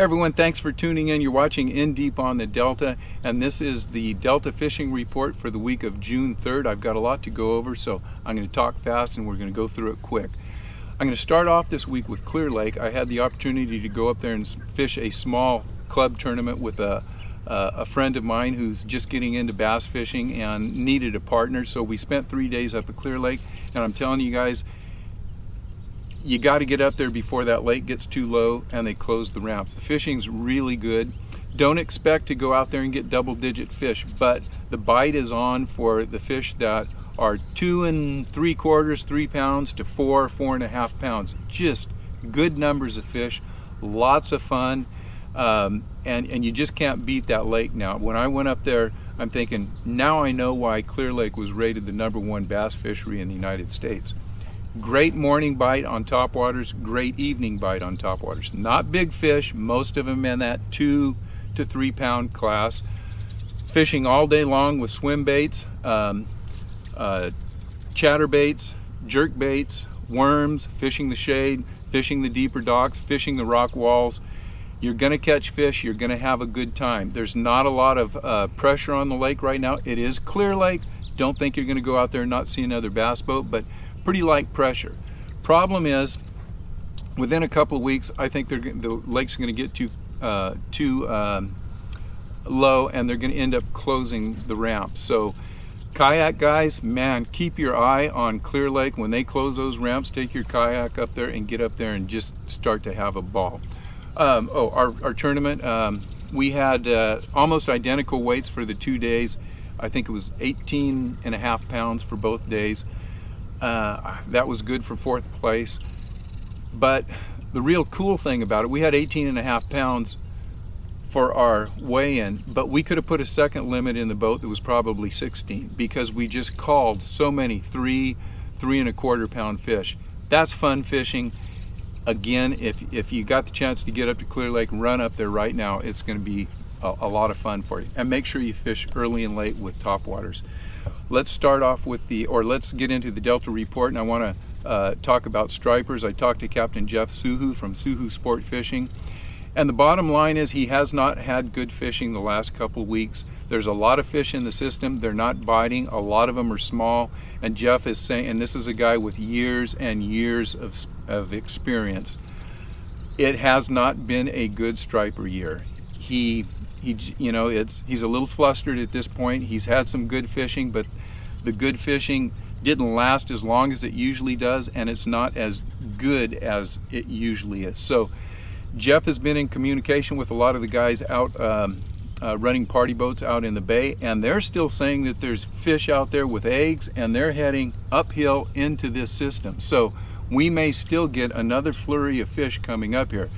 Everyone, thanks for tuning in. You're watching In Deep on the Delta, and this is the Delta Fishing Report for the week of June 3rd. I've got a lot to go over, so I'm going to talk fast and we're going to go through it quick. I'm going to start off this week with Clear Lake. I had the opportunity to go up there and fish a small club tournament with a friend of mine who's just getting into bass fishing and needed a partner, so we spent 3 days up at Clear Lake, and I'm telling you guys, you got to get up there before that lake gets too low and they close the ramps. The fishing's really good. Don't expect to go out there and get double-digit fish, but the bite is on for the fish that are 2 3/4, 3 pounds to 4.5 pounds. Just good numbers of fish, lots of fun, and you just can't beat that lake now. When I went up there, I'm thinking, now I know why Clear Lake was rated the #1 bass fishery in the United States. Great morning bite on topwaters, great evening bite on topwaters. Not big fish, most of them in that 2 to 3 pound class. Fishing all day long with swim baits, chatter baits, jerk baits, worms, fishing the shade, fishing the deeper docks, fishing the rock walls. You're gonna catch fish, you're gonna have a good time. There's not a lot of pressure on the lake right now. It is Clear Lake. Don't think you're gonna go out there and not see another bass boat, but pretty light pressure. Problem is, within a couple of weeks, I think the lake's going to get too low, and they're going to end up closing the ramp. So, kayak guys, man, keep your eye on Clear Lake. When they close those ramps, take your kayak up there and get up there and just start to have a ball. Our tournament, we had almost identical weights for the 2 days. I think it was 18.5 pounds for both days. That was good for 4th place. But the real cool thing about it, we had 18.5 pounds for our weigh-in, but we could have put a second limit in the boat that was probably 16 because we just called so many 3.25 pound fish. That's fun fishing. Again, if you got the chance to get up to Clear Lake, run up there right now. It's going to be a lot of fun for you. And make sure you fish early and late with topwaters. Let's start off with let's get into the Delta report, and I want to talk about stripers. I talked to Captain Jeff Suhu from Suhu Sport Fishing, and the bottom line is he has not had good fishing the last couple weeks. There's a lot of fish in the system. They're not biting. A lot of them are small, and Jeff is saying, and this is a guy with years and years of experience, it has not been a good striper year. He's a little flustered at this point. He's had some good fishing, but the good fishing didn't last as long as it usually does, and it's not as good as it usually is. So Jeff has been in communication with a lot of the guys out running party boats out in the bay, and they're still saying that there's fish out there with eggs, and they're heading uphill into this system. So we may still get another flurry of fish coming up here.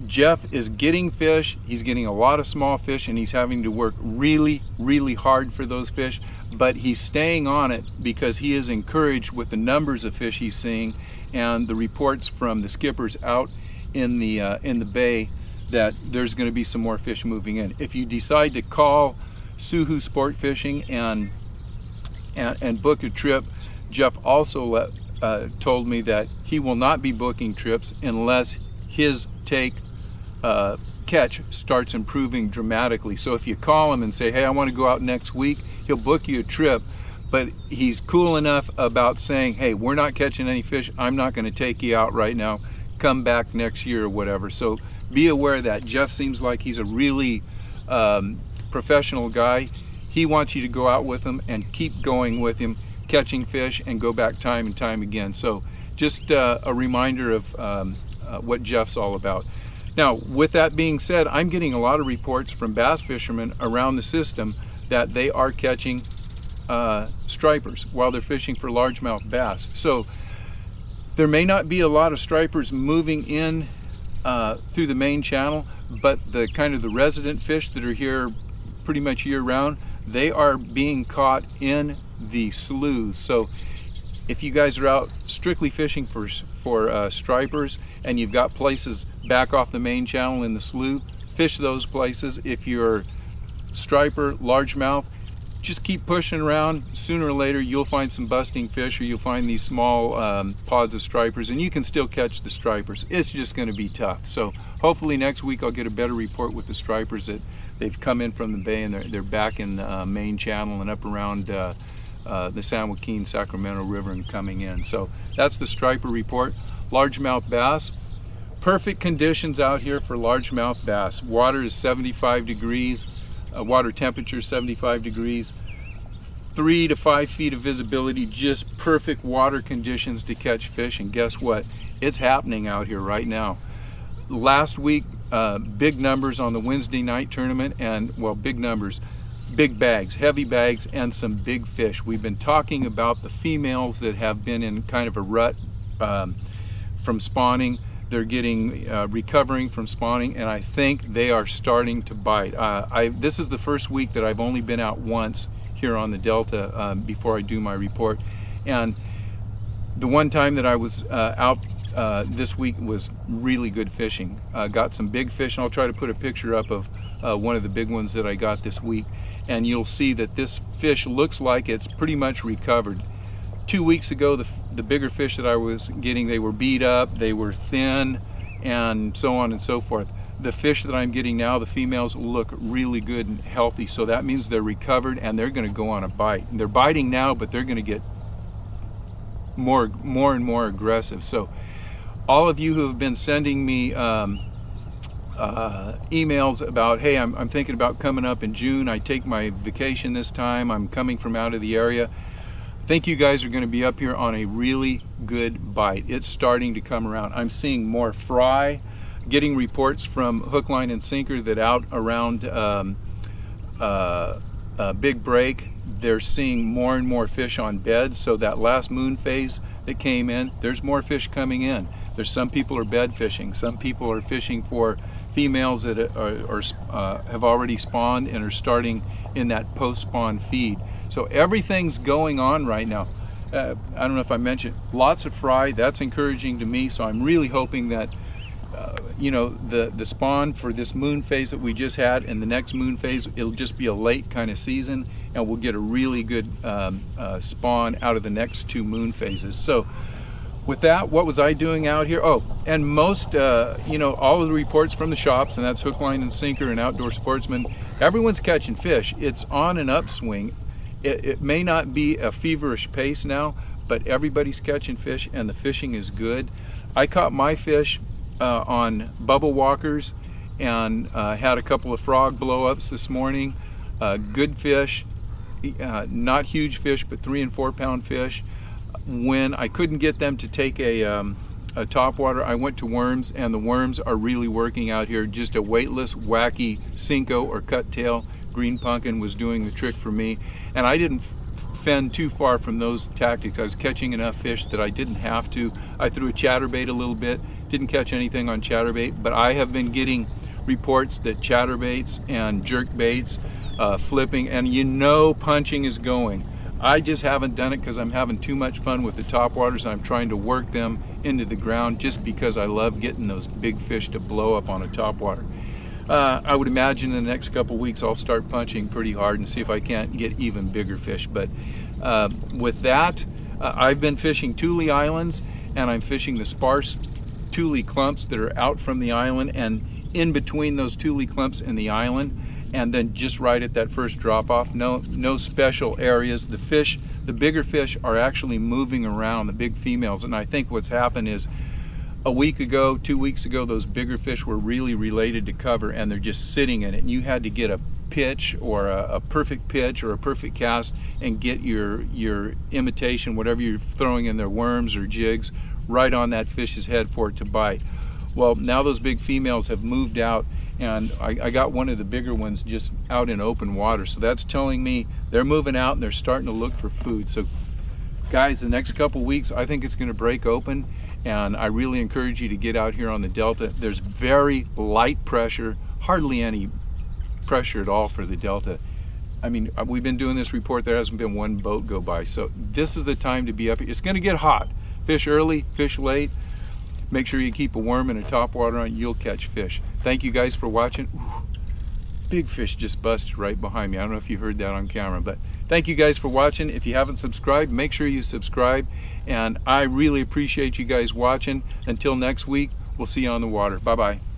Jeff is getting fish, he's getting a lot of small fish, and he's having to work really, really hard for those fish, but he's staying on it because he is encouraged with the numbers of fish he's seeing and the reports from the skippers out in the bay that there's going to be some more fish moving in. If you decide to call Suhu Sport Fishing and book a trip, Jeff also told me that he will not be booking trips unless his catch starts improving dramatically. So if you call him and say, hey, I want to go out next week, he'll book you a trip, but he's cool enough about saying, hey, we're not catching any fish, I'm not going to take you out right now, come back next year or whatever. So be aware of that. Jeff seems like he's a really professional guy. He wants you to go out with him and keep going with him, catching fish, and go back time and time again. So just a reminder of what Jeff's all about. Now, with that being said, I'm getting a lot of reports from bass fishermen around the system that they are catching stripers while they're fishing for largemouth bass. So there may not be a lot of stripers moving in through the main channel, but the resident fish that are here pretty much year round, they are being caught in the sloughs. So if you guys are out strictly fishing for stripers and you've got places back off the main channel in the slough, fish those places. If you're striper, largemouth, just keep pushing around. Sooner or later you'll find some busting fish, or you'll find these small pods of stripers, and you can still catch the stripers. It's just going to be tough. So hopefully next week I'll get a better report with the stripers that they've come in from the bay and they're back in the main channel and up around the San Joaquin Sacramento River and coming in. So that's the striper report. Largemouth bass. Perfect conditions out here for largemouth bass. Water is 75 degrees. Water temperature 75 degrees, 3 to 5 feet of visibility, just perfect water conditions to catch fish. And guess what? It's happening out here right now. Last week, big numbers on the Wednesday night tournament, and well, big numbers, big bags, heavy bags, and some big fish. We've been talking about the females that have been in kind of a rut from spawning. They're getting recovering from spawning, and I think they are starting to bite. This is the first week that I've only been out once here on the Delta before I do my report, and the one time that I was out this week was really good fishing. Got some big fish, and I'll try to put a picture up of one of the big ones that I got this week, and you'll see that this fish looks like it's pretty much recovered. 2 weeks ago, the bigger fish that I was getting, they were beat up, they were thin, and so on and so forth. The fish that I'm getting now, the females, look really good and healthy, so that means they're recovered and they're going to go on a bite. And they're biting now, but they're going to get more and more aggressive. So all of you who have been sending me emails about, hey, I'm thinking about coming up in June, I take my vacation this time, I'm coming from out of the area, I think you guys are going to be up here on a really good bite. It's starting to come around. I'm seeing more fry, getting reports from Hook, Line, and Sinker that out around Big Break, they're seeing more and more fish on beds. So that last moon phase that came in, there's more fish coming in. There's some people are bed fishing. Some people are fishing for females that have already spawned and are starting in that post-spawn feed. So everything's going on right now. I don't know if I mentioned, lots of fry. That's encouraging to me. So I'm really hoping that the spawn for this moon phase that we just had and the next moon phase, it'll just be a late kind of season, and we'll get a really good spawn out of the next 2 moon phases. So with that, what was I doing out here? Oh, and most, all of the reports from the shops, and that's Hook, Line, and Sinker and Outdoor Sportsman, everyone's catching fish. It's on an upswing. It may not be a feverish pace now, but everybody's catching fish and the fishing is good. I caught my fish on bubble walkers and had a couple of frog blow-ups this morning. Good fish, not huge fish, but 3 and 4 pound fish. When I couldn't get them to take a topwater, I went to worms, and the worms are really working out here. Just a weightless, wacky Cinco or cut tail green pumpkin was doing the trick for me, and I didn't fend too far from those tactics. I was catching enough fish that I didn't have to. I threw a chatterbait a little bit, didn't catch anything on chatterbait, but I have been getting reports that chatterbaits and jerkbaits flipping, and punching is going. I just haven't done it because I'm having too much fun with the topwaters. I'm trying to work them into the ground just because I love getting those big fish to blow up on a topwater. I would imagine in the next couple weeks I'll start punching pretty hard and see if I can't get even bigger fish. But with that, I've been fishing Tule Islands, and I'm fishing the sparse Tule clumps that are out from the island and in between those Tule clumps and the island, and then just right at that first drop off. No special areas. The bigger fish are actually moving around, the big females, and I think what's happened is a week ago, 2 weeks ago, those bigger fish were really related to cover, and they're just sitting in it, and you had to get a pitch or a perfect pitch or a perfect cast and get your imitation, whatever you're throwing in there, worms or jigs, right on that fish's head for it to bite. Well, now those big females have moved out, and I got one of the bigger ones just out in open water, so that's telling me they're moving out and they're starting to look for food. So guys, the next couple weeks I think it's going to break open, and I really encourage you to get out here on the Delta. There's very light pressure, hardly any pressure at all for the Delta. I mean, we've been doing this report, there hasn't been one boat go by, so this is the time to be up here. It's going to get hot. Fish early, fish late. Make sure you keep a worm and a topwater on, you'll catch fish. Thank you guys for watching. Ooh, big fish just busted right behind me. I don't know if you heard that on camera, but thank you guys for watching. If you haven't subscribed, make sure you subscribe, and I really appreciate you guys watching. Until next week, we'll see you on the water. Bye-bye.